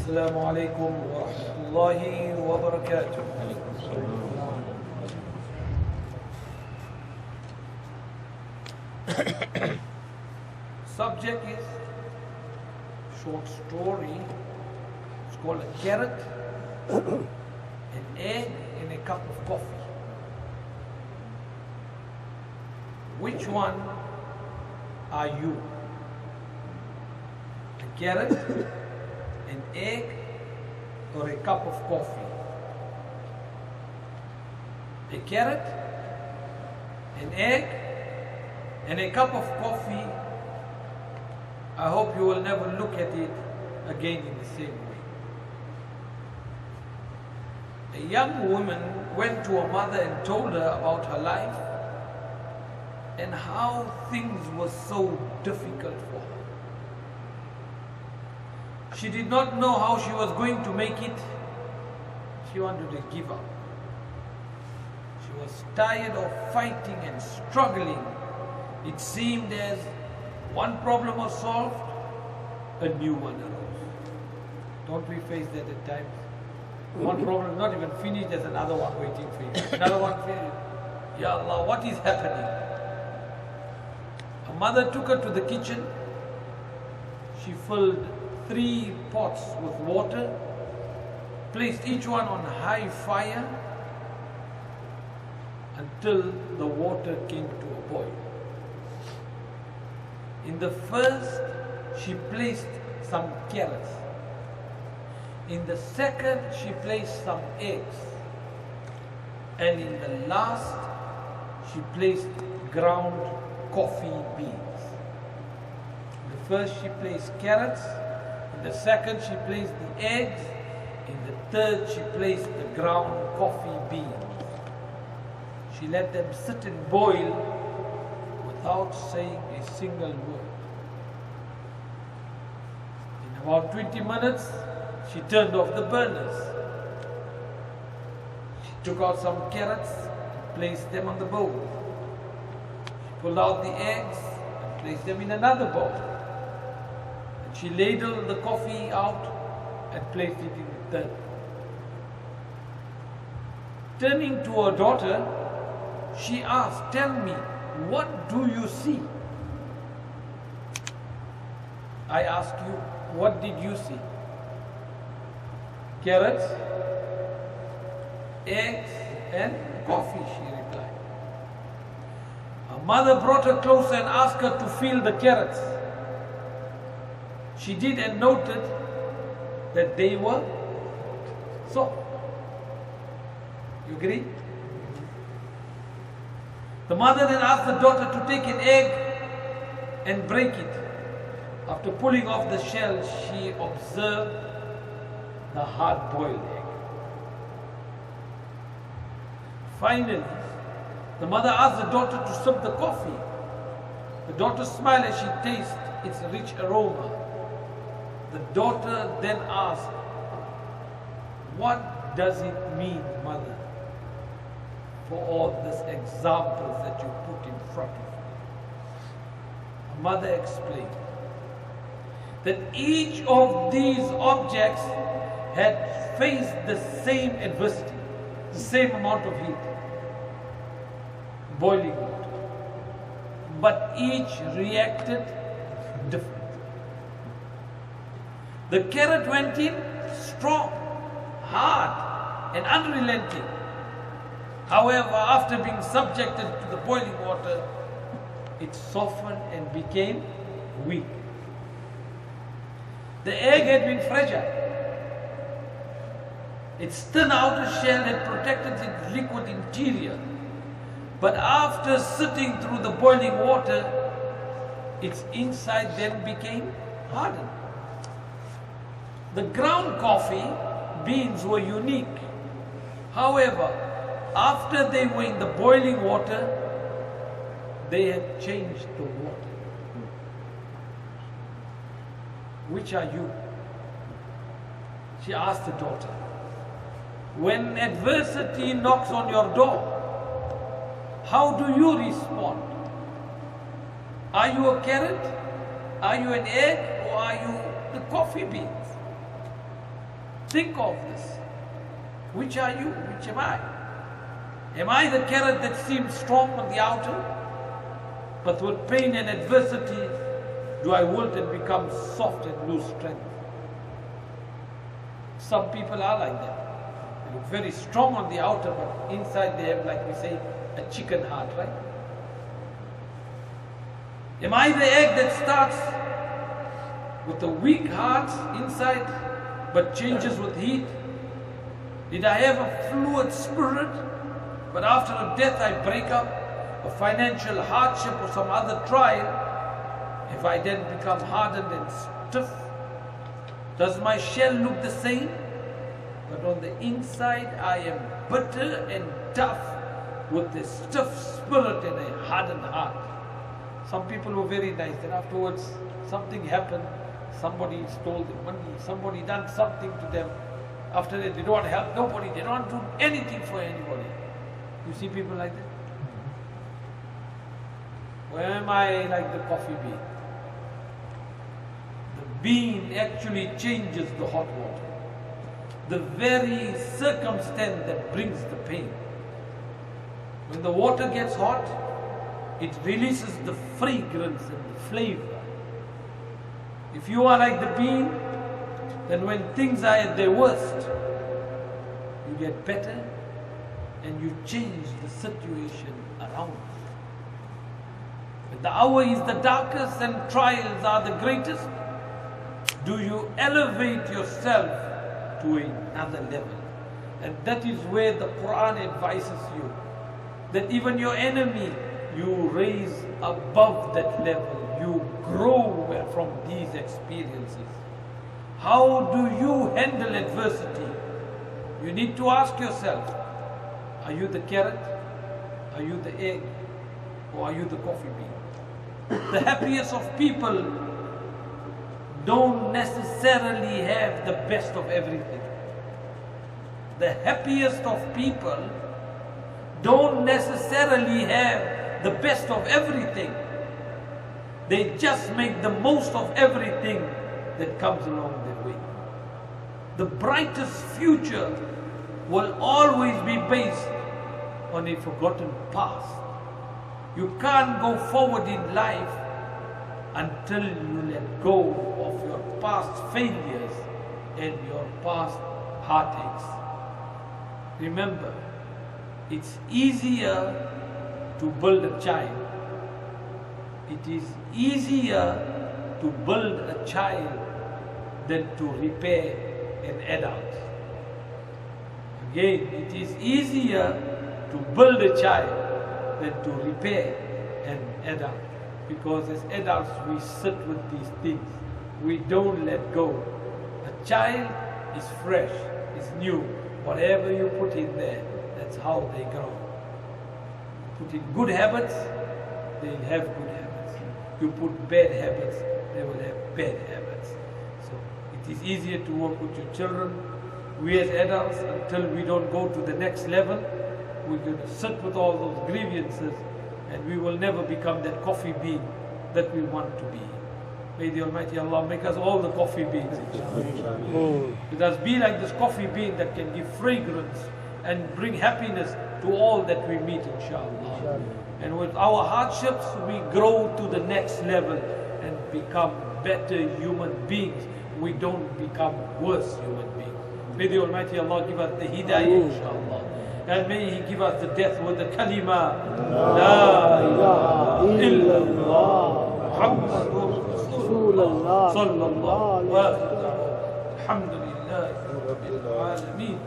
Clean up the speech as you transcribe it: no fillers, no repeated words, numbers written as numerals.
السلام عليكم ورحمة الله وبركاته. Subject is short story. It's called a carrot, an egg, and a cup of coffee. Which one are you? A carrot, an egg, or a cup of coffee? A carrot, an egg, and a cup of coffee. I hope you will never look at it again in the same way. A young woman went to her mother and told her about her life and how things were so difficult for her. She did not know how she was going to make it. She wanted to give up. She was tired of fighting and struggling. It seemed as one problem was solved, a new one arose. Don't we face that at times? One problem not even finished, there's another one waiting for you. Another one finished. Ya Allah, what is happening? Her mother took her to the kitchen. She filled 3 pots with water, placed each one on high fire until the water came to a boil. In the first, she placed some carrots. In the second, she placed some eggs. And in the last, she placed ground coffee beans. In the first, she placed carrots. In the second, she placed the eggs. In the third, she placed the ground coffee beans. She let them sit and boil without saying a single word. In about 20 minutes, she turned off the burners. She took out some carrots and placed them on the bowl. She pulled out the eggs and placed them in another bowl. And she ladled the coffee out and placed it in the third. Turning to her daughter, she asked, "Tell me, what do you see?" I ask you, what did you see? Carrots, eggs, and coffee, she replied. Her mother brought her closer and asked her to feel the carrots. She did and noted that they were soft. You agree? The mother then asked the daughter to take an egg and break it. After pulling off the shell, she observed the hard-boiled egg. Finally, the mother asked the daughter to sip the coffee. The daughter smiled as she tasted its rich aroma. The daughter then asked, "What does it mean, mother, for all these examples that you put in front of me?" Her mother explained that each of these objects had faced the same adversity, the same amount of heat, boiling water, but each reacted differently. The carrot went in strong, hard, and unrelenting. However, after being subjected to the boiling water, it softened and became weak. The egg had been fragile. Its thin outer shell had protected its liquid interior. But after sitting through the boiling water, its inside then became hardened. The ground coffee beans were unique. However, after they were in the boiling water, they had changed the water. Which are you? She asked the daughter. When adversity knocks on your door, how do you respond? Are you a carrot? Are you an egg? Or are you the coffee beans? Think of this. Which are you? Which am I? Am I the carrot that seems strong on the outer, but with pain and adversity, do I wilt and become soft and lose strength? Some people are like that. They look very strong on the outer, but inside they have, like we say, a chicken heart, right? Am I the egg that starts with a weak heart inside, but changes with heat? Did I have a fluid spirit, but after a death I break up, a financial hardship or some other trial? If I then become hardened and stiff, does my shell look the same? But on the inside I am bitter and tough, with a stiff spirit and a hardened heart. Some people were very nice, then afterwards something happened, somebody stole them money, somebody done something to them. After that, they don't want to help nobody, they don't do anything for anybody. You see people like that? Where am I like the coffee bean? The bean actually changes the hot water. The very circumstance that brings the pain. When the water gets hot, it releases the fragrance and the flavor. If you are like the bean, then when things are at their worst, you get better and you change the situation around you. When the hour is the darkest and trials are the greatest, do you elevate yourself to another level? And that is where the Quran advises you, that even your enemy, you raise above that level. You grow from these experiences. How do you handle adversity? You need to ask yourself, are you the carrot? Are you the egg? Or are you the coffee bean? The happiest of people don't necessarily have the best of everything. The happiest of people don't necessarily have the best of everything. They just make the most of everything that comes along their way. The brightest future will always be based on a forgotten past. You can't go forward in life until you let go of your past failures and your past heartaches. Remember, it's easier to build a child. It is easier to build a child than to repair an adult. Again, it is easier to build a child than to repair an adult. Because as adults, we sit with these things. We don't let go. A child is fresh, is new. Whatever you put in there, that's how they grow. Put in good habits, they'll have good habits. You put bad habits, they will have bad habits. So it is easier to work with your children. We as adults, until we don't go to the next level, we're going to sit with all those grievances and we will never become that coffee bean that we want to be. May the Almighty Allah make us all the coffee beans, inshallah. Let us be like this coffee bean that can give fragrance and bring happiness to all that we meet, inshallah. And with our hardships, we grow to the next level and become better human beings. We don't become worse human beings. May the Almighty Allah give us the hidayah, inshallah. And may He give us the death with the kalima, La ilaha illallah, Muhammadur Rasulullah, sallallahu alaihi wa sallam. Alhamdulillah, Rabbil Alameen.